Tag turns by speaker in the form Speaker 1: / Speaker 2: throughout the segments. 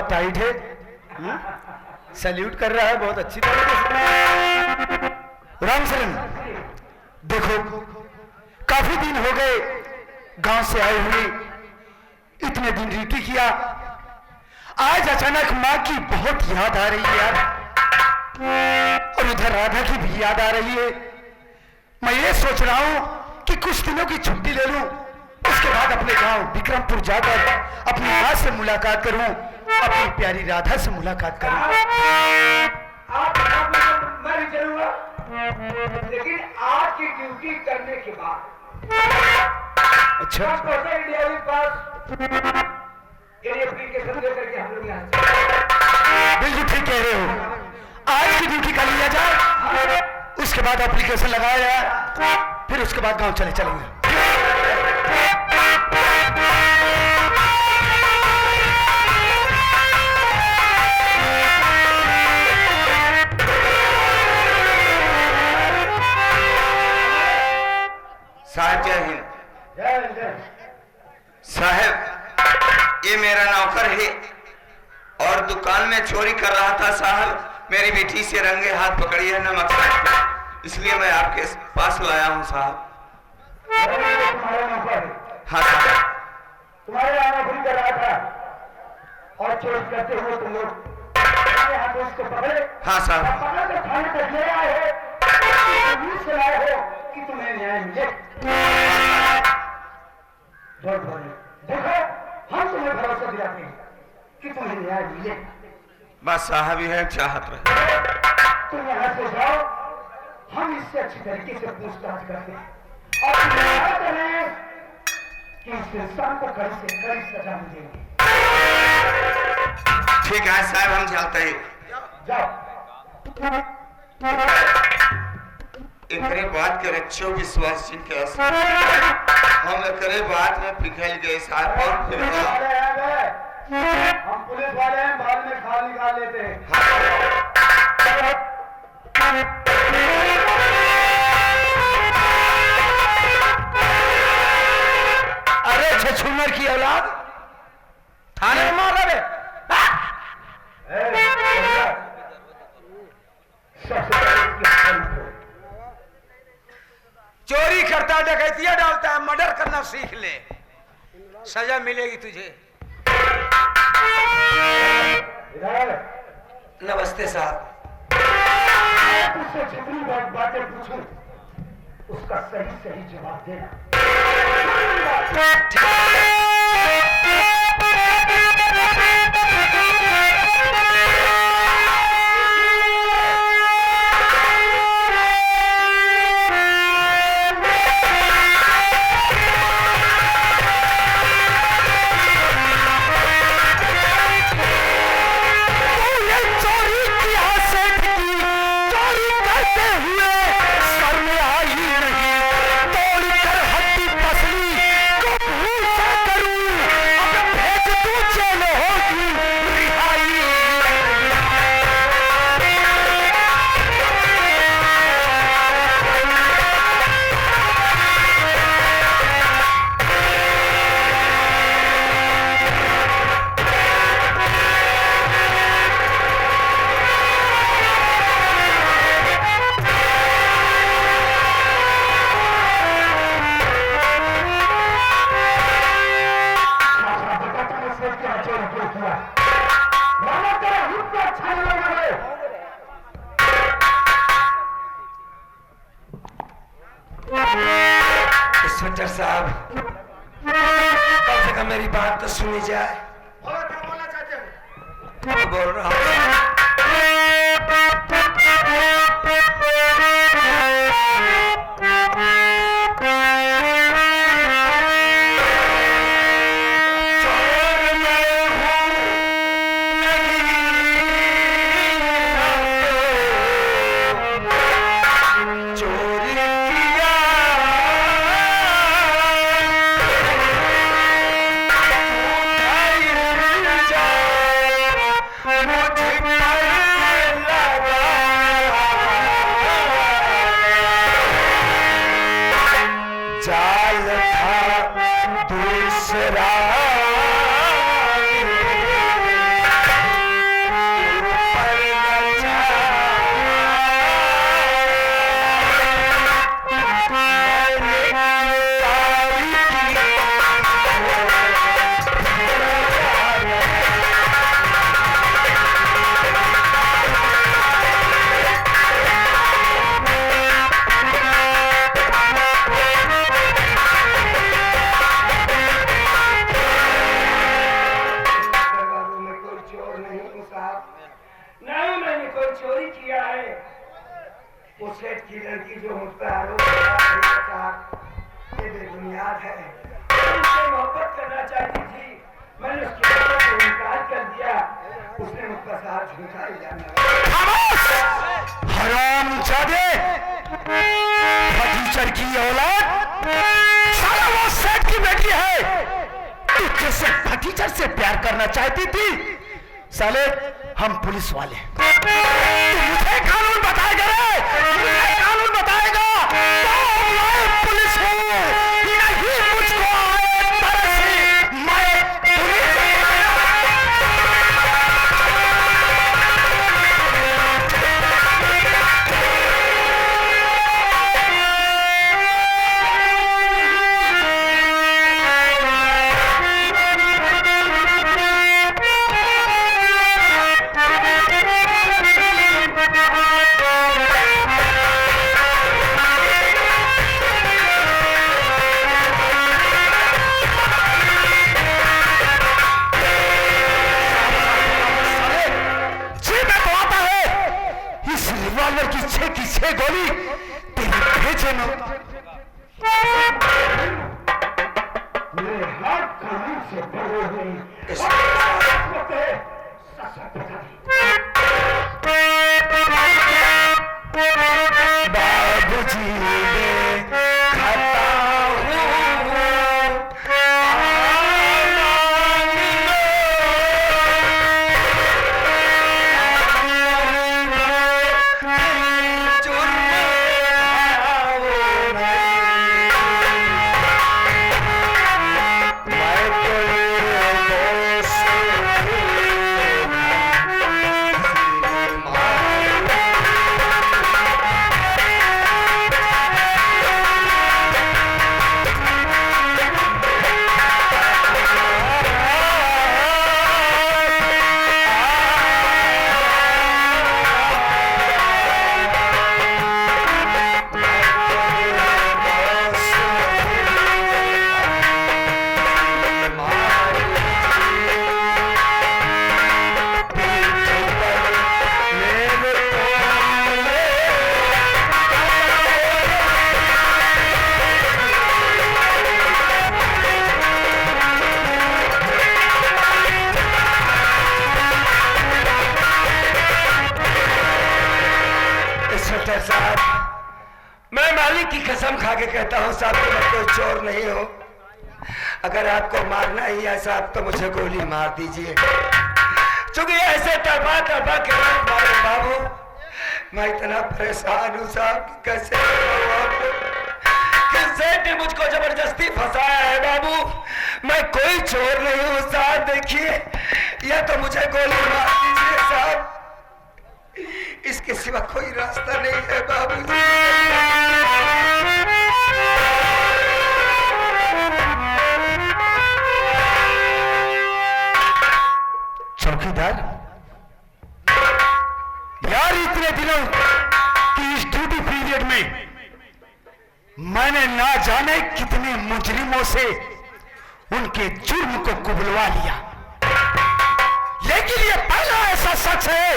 Speaker 1: बहुत टाइट है। सैल्यूट कर रहा है बहुत अच्छी तरीके से। राम शरण, देखो काफी दिन हो गए गांव से आए हुए, इतने दिन ड्यूटी किया, आज अचानक माँ की बहुत याद आ रही है यार, और उधर राधा की भी याद आ रही है। मैं ये सोच रहा हूं कि कुछ दिनों की छुट्टी ले लूं, उसके बाद अपने गांव विक्रमपुर जाकर अपनी माँ से मुलाकात करूं, अपनी प्यारी राधा से मुलाकात करूं।
Speaker 2: मैं भी चलूंगा, लेकिन आज की ड्यूटी करने के बाद।
Speaker 1: अच्छा,
Speaker 2: इंडिया के पास एप्लीकेशन लेकर के हम लोग यहाँ।
Speaker 1: बिल्कुल ठीक कह रहे हो, आज की ड्यूटी कर लिया जाए, उसके बाद एप्लीकेशन लगाया जाए, फिर उसके बाद गांव चलेंगे।
Speaker 3: साहब जय हिंद। साहब ये मेरा नौकर है और दुकान में चोरी कर रहा था साहब, मेरी बेटी से रंगे हाथ पकड़ी है नमक साहब, इसलिए मैं आपके पास लाया हूँ साहब।
Speaker 2: तुम्हारा नौकर है?
Speaker 3: हाँ साहब।
Speaker 2: तुम्हारे यहाँ नौकरी कर रहा था और चोरी करते हुए तुम लोग हाथों उसको पकड़े?
Speaker 3: हाँ साहब।
Speaker 2: पकड़ के थाने तक ले आए हो, पुलिस से लाए हो कि तुम्हें न्याय मिले। देखो हम तुम्हें भरोसा दिलाते हैं कि तुम्हें न्याय मिले।
Speaker 3: बस साहब ही है चाहत रहे।
Speaker 2: तुम यहाँ से जाओ, हम इससे अच्छी तरीके से पूछताछ करते हैं और क्या करें कि इस इंसान को कड़ी से कड़ी सजा मिलेगी।
Speaker 3: ठीक है साहब, हम चलते हैं।
Speaker 2: जाओ।
Speaker 3: एकरे बात के रक्षो विश्वास जिनके हम एकरे बात में पिघल गए साहब। और फिर
Speaker 2: हम पुलिस वाले हैं, बाद में खाल निकाल लेते हैं।
Speaker 1: अरे छछूनर की औलाद, थाने में मार रहे। चोरी करता, डकैतियां डालता है, मर्डर करना सीख ले, सजा मिलेगी तुझे।
Speaker 3: नमस्ते साहब।
Speaker 2: उससे जितनी बातें पूछूं उसका सही सही जवाब देना।
Speaker 3: इंस्पेक्टर साहब, कम से कम मेरी बात तो सुनी जाए।
Speaker 2: क्या बोलना चाहते हो?
Speaker 3: बोल रहा हूँ। मुझे
Speaker 2: हूँ साहब, नहीं मैंने कोई चोरी किया है। वो सेठ की लड़की जो मुझ पर आरोप लगा रही है साहब, ये बेबुनियाद है। उससे मोहब्बत करना चाहती थी, मैंने उसकी मोहब्बत को इनकार कर दिया। उसने मुझ पर साहब झूठा इल्जाम लगाया।
Speaker 1: हरामजादे, फटीचर की औलाद, साला वो सेठ की बेटी है। तू कैसे फटीचर से प्यार करना चाहती थी? साले हम पुलिस वाले, तू मुझे कानून बताएगा रे, मुझे कानून बताएगा। तो मैं पुलिस हूँ, नहीं मुझको आए तरस, मैं पुलिस की छह गोली तेरे भेजे में।
Speaker 2: मेरे हाथ कानून से बड़े हुए
Speaker 1: बाबूजी ने खाता
Speaker 2: साहब, मैं मालिक की कसम खा के कहता हूँ साहब कि मैं कोई चोर नहीं हूँ। अगर आपको मारना ही है साहब तो मुझे गोली मार दीजिए, क्योंकि ऐसे तड़पा तड़पा के मारे बाबू, मैं इतना परेशान हूँ साहब कि कैसे सेठ ने मुझको जबरदस्ती फंसाया है बाबू। मैं कोई चोर नहीं हूँ साहब, देखिए या तो मुझे गोली मार दीजिए साहब, इसके सिवा कोई रास्ता नहीं है बाबूजी।
Speaker 1: चौकीदार यार, इतने दिनों की इस ड्यूटी पीरियड में मैंने ना जाने कितने मुजरिमों से उनके जुर्म को कुबलवा लिया, लेकिन ये पहला ऐसा शख्स है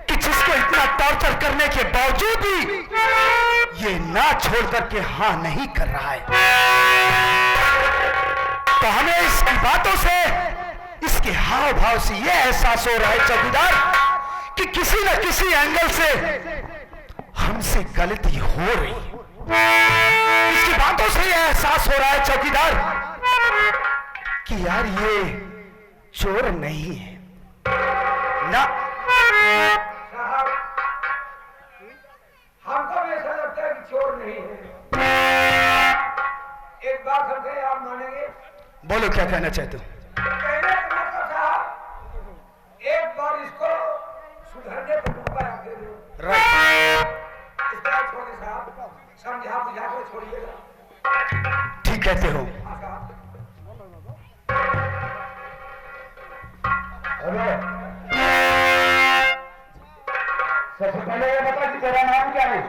Speaker 1: कि जिसको इतना टॉर्चर करने के बावजूद भी ये ना छोड़ करके हाँ नहीं कर रहा है। तो हमें इसकी बातों से, इसके हाव भाव से ये एहसास हो रहा है चौकीदार कि किसी न किसी एंगल से हमसे गलती हो रही है। इसकी बातों से यह एहसास हो रहा है चौकीदार कि यार ये चोर नहीं है ना।
Speaker 2: साहब, हमको भी ऐसा लगता है कि चोर नहीं है। एक बात हम कहें, आप मानेंगे?
Speaker 1: बोलो क्या कहना चाहते हो?
Speaker 2: कहने का मतलब साहब, एक बार इसको सुधरने का मौका दे दो। इस तरह छोड़े साहब, समझा बुझा कर छोड़िएगा।
Speaker 1: ठीक कहते हो।
Speaker 2: हाँ साहब। सबसे पहले ये बता कि तेरा नाम क्या है,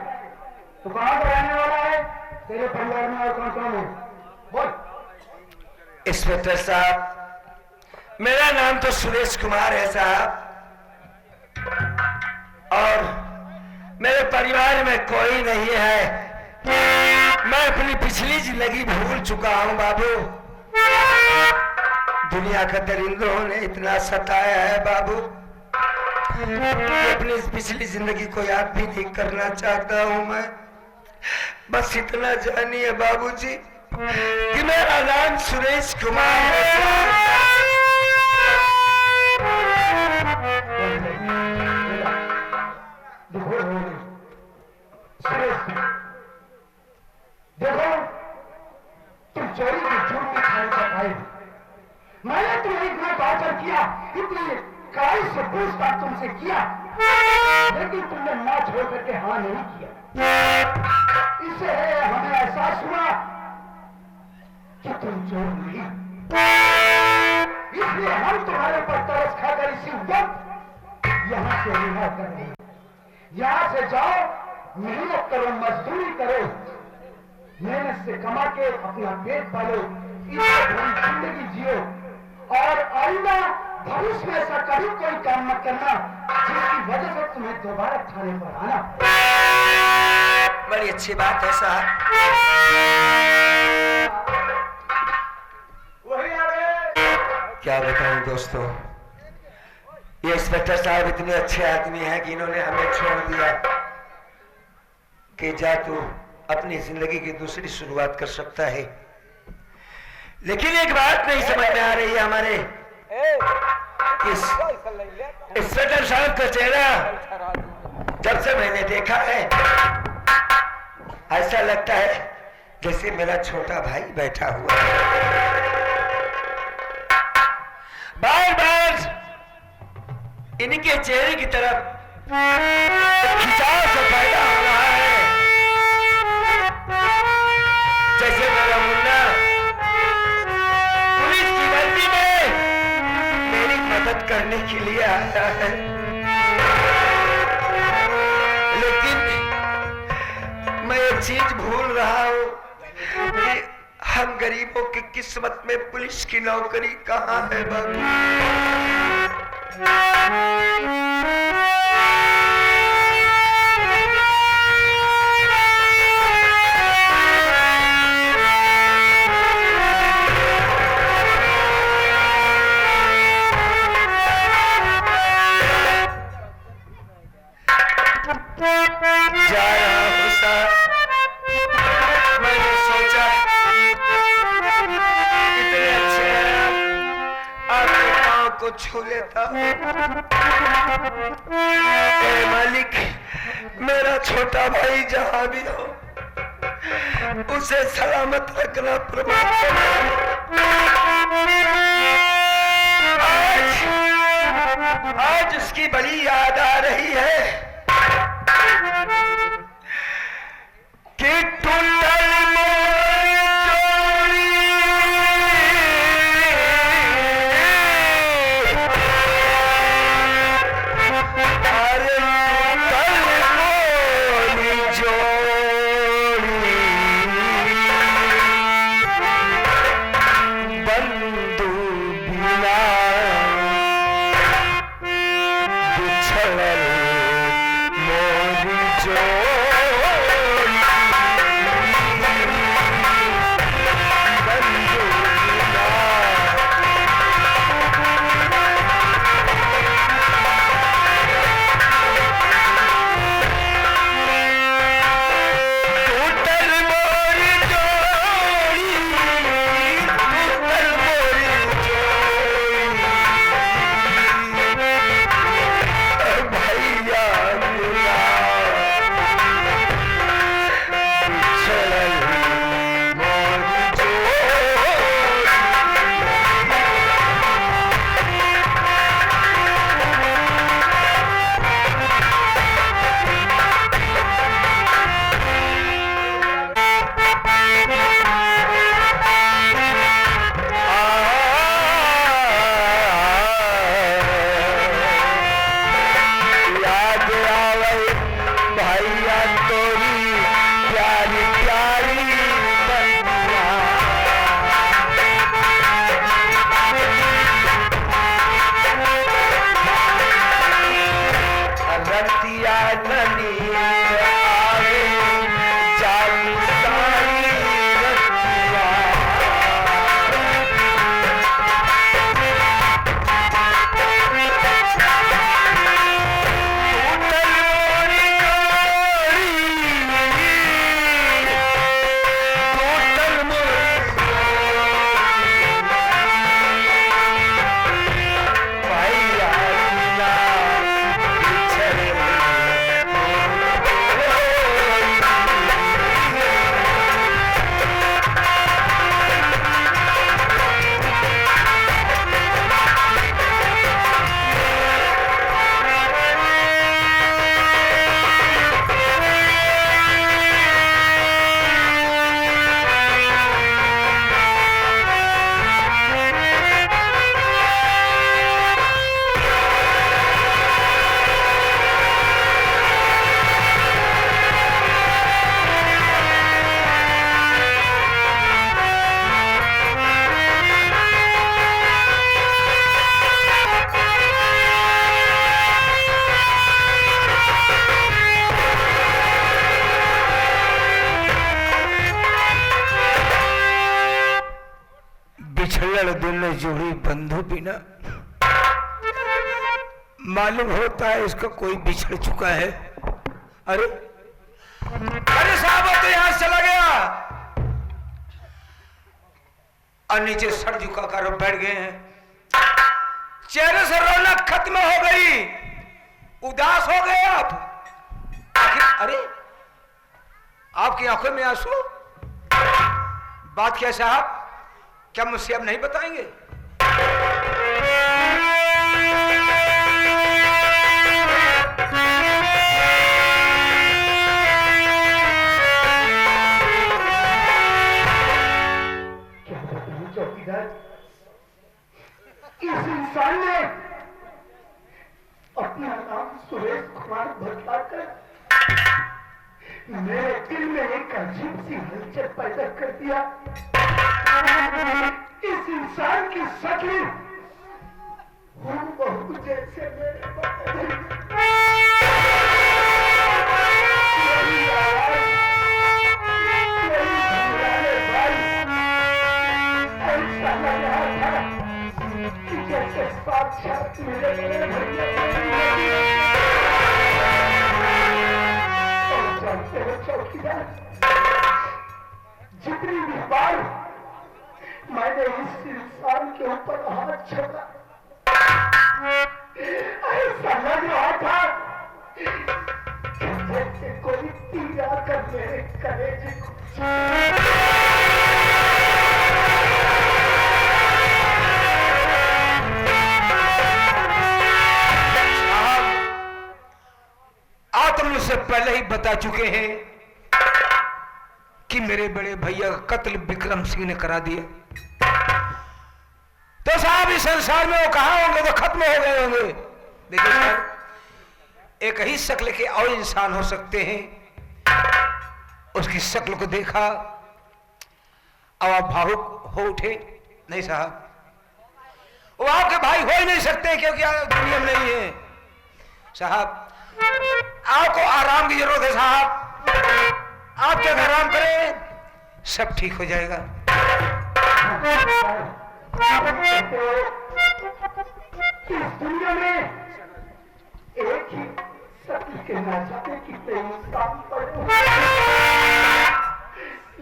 Speaker 2: तू कहाँ का रहने वाला है, तेरे परिवार में और कौन कौन है, बोल। इंस्पेक्टर साहब, मेरा नाम तो सुरेश कुमार है साहब, मेरे परिवार में कोई नहीं है। मैं अपनी पिछली जिंदगी भूल चुका हूं बाबू। दुनिया के दरिंदों ने इतना सताया है बाबू, अपनी पिछली जिंदगी को याद भी नहीं करना चाहता हूं मैं। बस इतना जानिए बाबूजी कि मेरा नाम सुरेश कुमार है।
Speaker 1: देखो तुम चोरी की झूठ की खाने तक आए। मैंने तुम्हें इतना टॉर्चर किया, इतनी कड़ाई से पूछताछ तुमसे किया, लेकिन तुमने ना छोड़ करके हाँ नहीं किया। इससे हमें एहसास हुआ कि तुम चोर नहीं, इसलिए हम तुम्हारे पर तरस खाकर इसी वक्त यहां से रिहा कर रहे हैं। यहां से जाओ, मेहनत करो, मजदूरी करो, मेहनत से कमा के अपना पेट पालो, इज्जत भरी जिंदगी जियो, और आइंदा भविष्य में ऐसा कभी कोई काम मत करना जिसकी वजह से तुम्हें दोबारा थाने पर आना।
Speaker 2: बड़ी अच्छी बात है साहब। वही आ गए। क्या बताऊं दोस्तों, ये इंस्पेक्टर साहब इतने अच्छे आदमी हैं कि इन्होंने हमें छोड़ दिया कि जा तू अपनी जिंदगी की दूसरी शुरुआत कर सकता है। लेकिन एक बात नहीं समझ में आ रही है हमारे इस इंस्पेक्टर साहब का चेहरा जब से मैंने देखा है, ऐसा लगता है जैसे मेरा छोटा भाई बैठा हुआ है। बार बार इनके चेहरे की तरफ खिंचाव से पैदा हो रहा है, जैसे मेरा मुन्ना पुलिस की वर्दी में मेरी मदद करने के लिए आया है। लेकिन मैं एक चीज भूल रहा हूं कि हम गरीबों की किस्मत में पुलिस की नौकरी कहां है बाबू। जा रहा हूं साहब, मैंने सोचा इतने अच्छे हैं आपके पांव को छू लेता हूं। ए मालिक, मेरा छोटा भाई जहां भी हो उसे सलामत रखना परमात्मा। आज उसकी बड़ी याद आ रही है कि टूटल रतिया ननी
Speaker 1: जोड़ी बंधु बिना मालूम होता है इसका कोई बिछड़ चुका है। अरे अरे साहब तो यहां से चला गया और नीचे सर झुका कर बैठ गए हैं। चेहरे से रौनक खत्म हो गई, उदास हो गए आप। आखिर अरे आपकी आंखों में आंसू, बात क्या साहब, क्या मुझसे अब नहीं बताएंगे?
Speaker 2: चौकीदार, इस इंसान ने अपना नाम सुरेश कुमार बतलाकर मेरे दिल में एक अजीब सी हलचल पैदा कर दिया। इस इंसान की शक्ल हूबहू जैसे मेरे साक्षात मेरे चौकीदार, जितनी भी बार मैंने इस इंसान के ऊपर हाथ छोड़ा ऐसा लग रहा था जैसे कोई तीर आकर मेरे कलेजे को
Speaker 1: से पहले ही बता चुके हैं कि मेरे बड़े भैया का कत्ल विक्रम सिंह ने करा दिया। तो साहब इस संसार में वो कहां होंगे, तो खत्म हो गए होंगे। देखिए सर, एक ही शक्ल के और इंसान हो सकते हैं। उसकी शक्ल को देखा और आप भावुक हो उठे? नहीं साहब, वो आपके भाई हो ही नहीं सकते क्योंकि दुनिया में नहीं है। साहब आपको आराम की जरूरत है साहब, आप जब आराम करें सब ठीक हो जाएगा।
Speaker 2: इस दुनिया में एक ही सत्य के ना जाने की इंसान पड़े,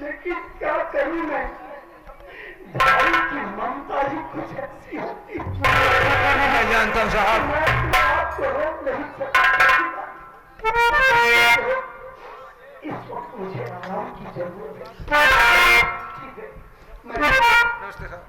Speaker 2: लेकिन क्या करूं मैं, भाई की ममता ही कुछ ऐसी होती है।
Speaker 1: मैं जानता हूं साहब,
Speaker 2: मैं आपको रोक नहीं सकता। इस वक्त मुझे आराम की जरूरत है। ठीक है, मैं
Speaker 1: नमस्ते साहब।